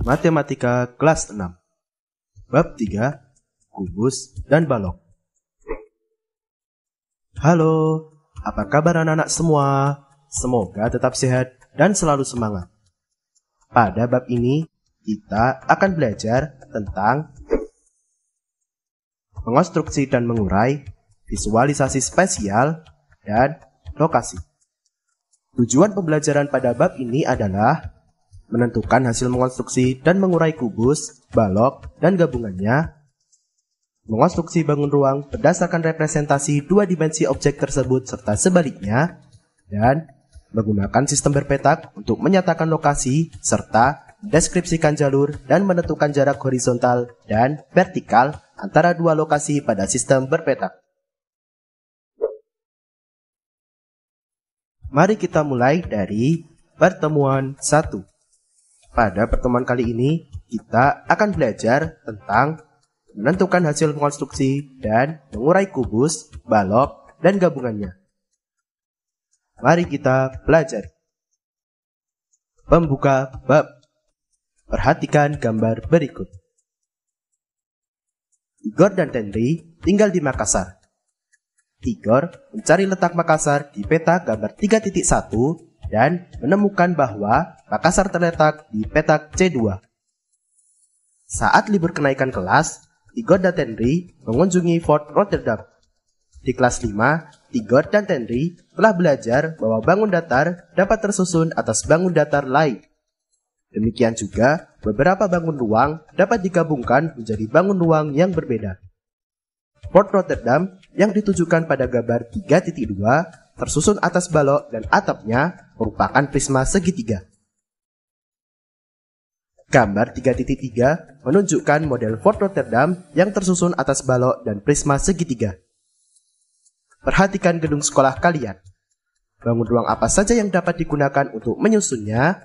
Matematika kelas 6 Bab 3 Kubus dan Balok. Halo, apa kabar anak-anak semua? Semoga tetap sehat dan selalu semangat. Pada bab ini, kita akan belajar tentang mengonstruksi dan mengurai, visualisasi spasial, dan lokasi. Tujuan pembelajaran pada bab ini adalah menentukan hasil mengonstruksi dan mengurai kubus, balok, dan gabungannya, mengonstruksi bangun ruang berdasarkan representasi dua dimensi objek tersebut serta sebaliknya, dan menggunakan sistem berpetak untuk menyatakan lokasi serta deskripsikan jalur dan menentukan jarak horizontal dan vertikal antara dua lokasi pada sistem berpetak. Mari kita mulai dari pertemuan 1. Pada pertemuan kali ini, kita akan belajar tentang menentukan hasil konstruksi dan mengurai kubus, balok, dan gabungannya. Mari kita belajar. Pembuka bab. Perhatikan gambar berikut. Igor dan Tenri tinggal di Makassar. Igor mencari letak Makassar di peta gambar 3.1 dan menemukan bahwa Makassar terletak di petak C2. Saat libur kenaikan kelas, Igor dan Tenri mengunjungi Fort Rotterdam. Di kelas 5, Igor dan Tenri telah belajar bahwa bangun datar dapat tersusun atas bangun datar lain. Demikian juga, beberapa bangun ruang dapat digabungkan menjadi bangun ruang yang berbeda. Fort Rotterdam yang ditujukan pada gambar 3.2 tersusun atas balok dan atapnya merupakan prisma segitiga. Gambar 3.3 menunjukkan model Fort Rotterdam yang tersusun atas balok dan prisma segitiga. Perhatikan gedung sekolah kalian. Bangun ruang apa saja yang dapat digunakan untuk menyusunnya?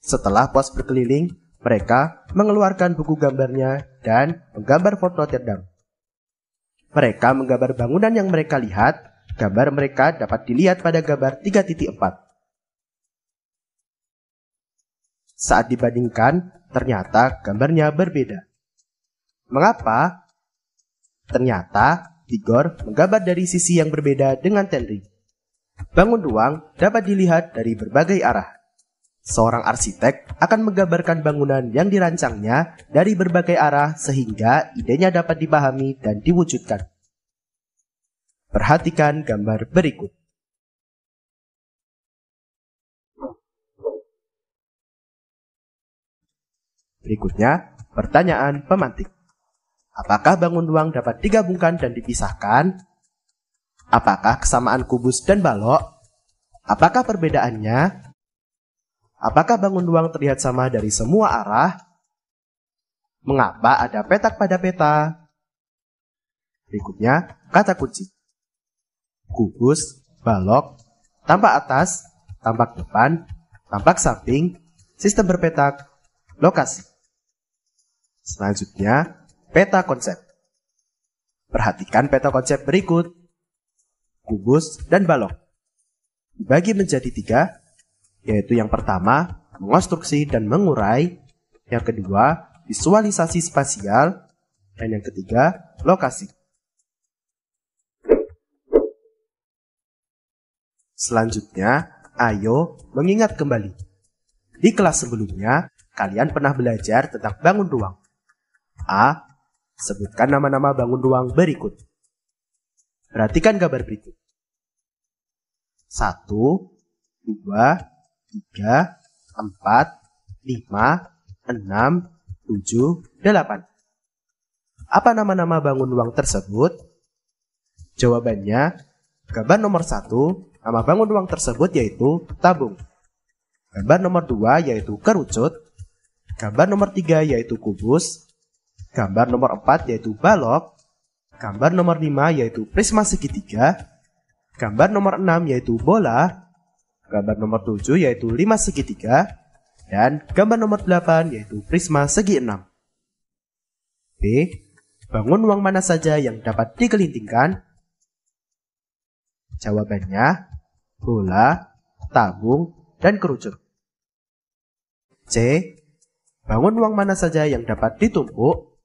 Setelah puas berkeliling, mereka mengeluarkan buku gambarnya dan menggambar Fort Rotterdam. Mereka menggambar bangunan yang mereka lihat. Gambar mereka dapat dilihat pada gambar 3.4. Saat dibandingkan, ternyata gambarnya berbeda. Mengapa? Ternyata, Igor menggambar dari sisi yang berbeda dengan Tenri. Bangun ruang dapat dilihat dari berbagai arah. Seorang arsitek akan menggambarkan bangunan yang dirancangnya dari berbagai arah sehingga idenya dapat dipahami dan diwujudkan. Perhatikan gambar berikut. Berikutnya, pertanyaan pemantik. Apakah bangun ruang dapat digabungkan dan dipisahkan? Apakah kesamaan kubus dan balok? Apakah perbedaannya? Apakah bangun ruang terlihat sama dari semua arah? Mengapa ada petak pada peta? Berikutnya, kata kunci. Kubus, balok, tampak atas, tampak depan, tampak samping, sistem berpetak, lokasi. Selanjutnya, peta konsep. Perhatikan peta konsep berikut. Kubus dan balok dibagi menjadi 3, yaitu yang pertama, mengonstruksi dan mengurai, yang kedua, visualisasi spasial, dan yang ketiga, lokasi. Selanjutnya, ayo mengingat kembali. Di kelas sebelumnya, kalian pernah belajar tentang bangun ruang. A. Sebutkan nama-nama bangun ruang berikut. Perhatikan gambar berikut. 1, 2, 3, 4, 5, 6, 7, 8. Apa nama-nama bangun ruang tersebut? Jawabannya, gambar nomor 1, nama bangun ruang tersebut yaitu tabung. Gambar nomor 2 yaitu kerucut. Gambar nomor 3 yaitu kubus. Gambar nomor 4 yaitu balok. Gambar nomor 5 yaitu prisma segitiga. Gambar nomor 6 yaitu bola. Gambar nomor 7 yaitu 5 segitiga. Dan gambar nomor 8 yaitu prisma segi 6. B. bangun uang mana saja yang dapat digelintingkan? Jawabannya, bola, tabung, dan kerucut. C. Bangun uang mana saja yang dapat ditumpuk?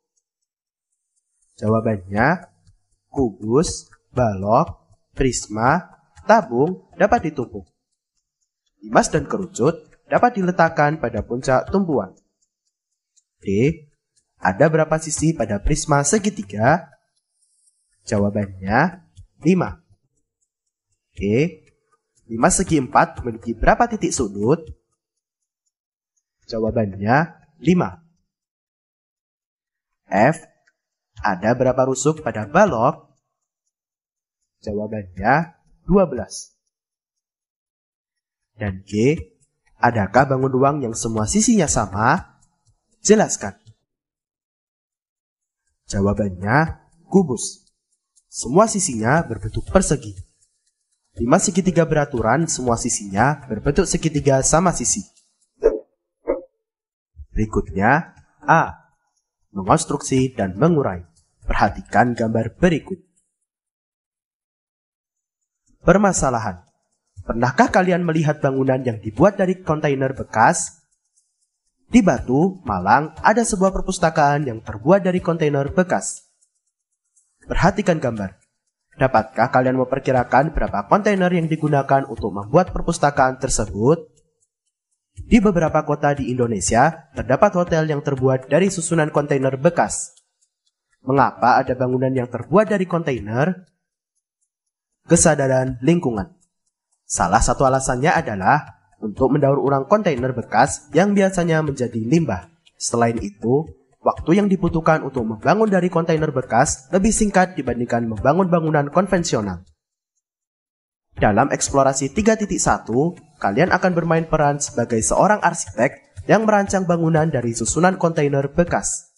Jawabannya, kubus, balok, prisma, tabung dapat ditumpuk. Limas dan kerucut dapat diletakkan pada puncak tumpuan. D. Ada berapa sisi pada prisma segitiga? Jawabannya, 5. E. 5 segi 4 memiliki berapa titik sudut? Jawabannya, 5. F. Ada berapa rusuk pada balok? Jawabannya, 12. Dan G. Adakah bangun uang yang semua sisinya sama? Jelaskan. Jawabannya, kubus. Semua sisinya berbentuk persegi. 5 segitiga beraturan, semua sisinya berbentuk segitiga sama sisi. Berikutnya, A. Mengonstruksi dan mengurai. Perhatikan gambar berikut. Permasalahan. Pernahkah kalian melihat bangunan yang dibuat dari kontainer bekas? Di Batu, Malang, ada sebuah perpustakaan yang terbuat dari kontainer bekas. Perhatikan gambar. Dapatkah kalian memperkirakan berapa kontainer yang digunakan untuk membuat perpustakaan tersebut? Di beberapa kota di Indonesia, terdapat hotel yang terbuat dari susunan kontainer bekas. Mengapa ada bangunan yang terbuat dari kontainer? Kesadaran lingkungan. Salah satu alasannya adalah untuk mendaur ulang kontainer bekas yang biasanya menjadi limbah. Selain itu, waktu yang dibutuhkan untuk membangun dari kontainer bekas lebih singkat dibandingkan membangun bangunan konvensional. Dalam eksplorasi 3.1, kalian akan bermain peran sebagai seorang arsitek yang merancang bangunan dari susunan kontainer bekas.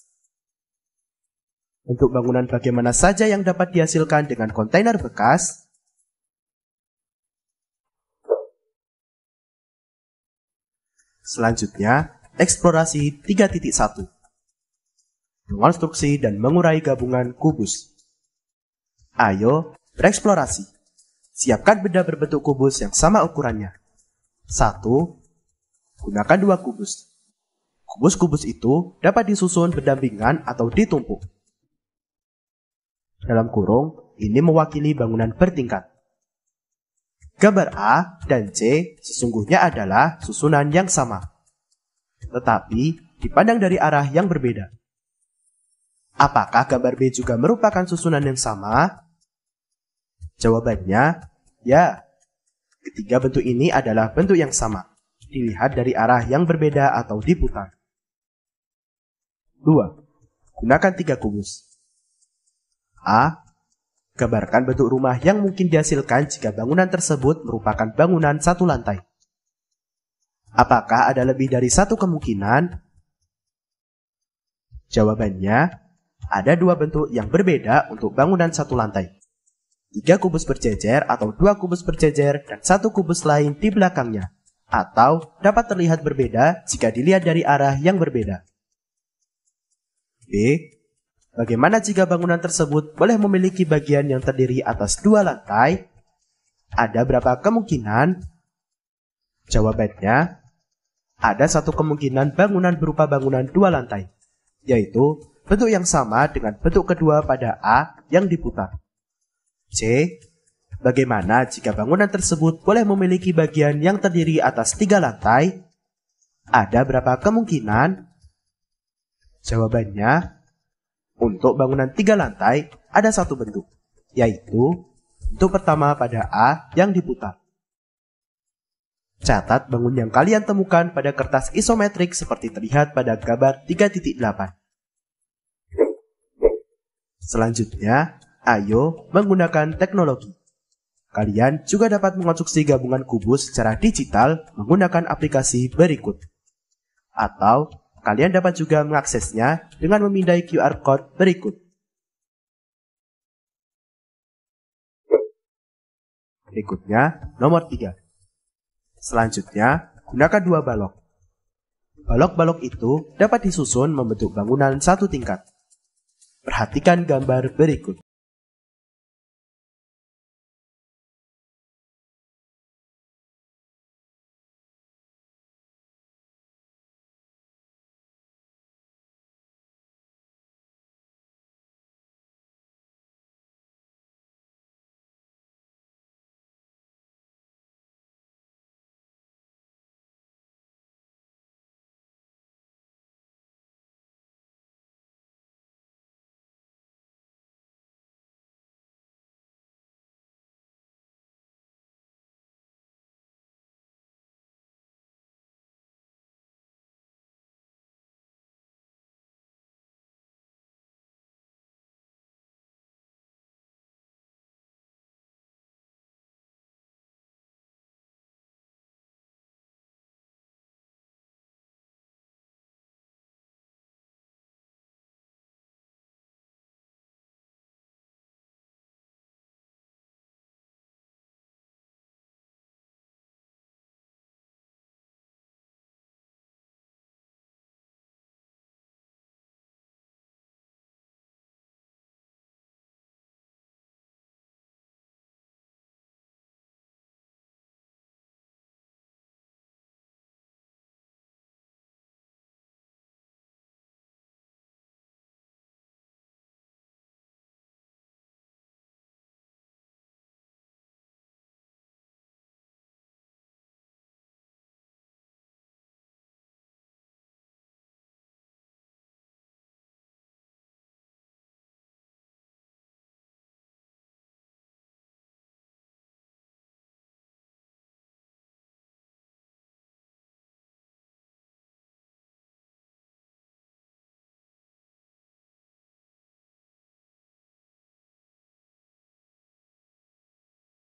Untuk bangunan bagaimana saja yang dapat dihasilkan dengan kontainer bekas? Selanjutnya, eksplorasi 3.1. Mengonstruksi dan mengurai gabungan kubus. Ayo bereksplorasi. Siapkan benda berbentuk kubus yang sama ukurannya. 1. Gunakan 2 kubus. Kubus-kubus itu dapat disusun berdampingan atau ditumpuk. Dalam kurung, ini mewakili bangunan bertingkat. Gambar A dan C sesungguhnya adalah susunan yang sama, tetapi dipandang dari arah yang berbeda. Apakah gambar B juga merupakan susunan yang sama? Jawabannya, ya. Ketiga bentuk ini adalah bentuk yang sama, dilihat dari arah yang berbeda atau diputar. 2. Gunakan 3 kubus. A. Gambarkan bentuk rumah yang mungkin dihasilkan jika bangunan tersebut merupakan bangunan satu lantai. Apakah ada lebih dari satu kemungkinan? Jawabannya, ada 2 bentuk yang berbeda untuk bangunan satu lantai. 3 kubus berjejer atau 2 kubus berjejer dan 1 kubus lain di belakangnya. Atau dapat terlihat berbeda jika dilihat dari arah yang berbeda. B. Bagaimana jika bangunan tersebut boleh memiliki bagian yang terdiri atas 2 lantai? Ada berapa kemungkinan? Jawabannya, ada 1 kemungkinan bangunan berupa bangunan 2 lantai, yaitu bentuk yang sama dengan bentuk kedua pada A yang diputar. C. Bagaimana jika bangunan tersebut boleh memiliki bagian yang terdiri atas 3 lantai? Ada berapa kemungkinan? Jawabannya, untuk bangunan 3 lantai ada 1 bentuk, yaitu bentuk pertama pada A yang diputar. Catat bangun yang kalian temukan pada kertas isometrik seperti terlihat pada gambar 3.8. Selanjutnya, ayo menggunakan teknologi. Kalian juga dapat mengonstruksi gabungan kubus secara digital menggunakan aplikasi berikut. Atau, kalian dapat juga mengaksesnya dengan memindai QR Code berikut. Berikutnya, nomor 3. Selanjutnya, gunakan 2 balok. Balok-balok itu dapat disusun membentuk bangunan 1 tingkat. Perhatikan gambar berikut.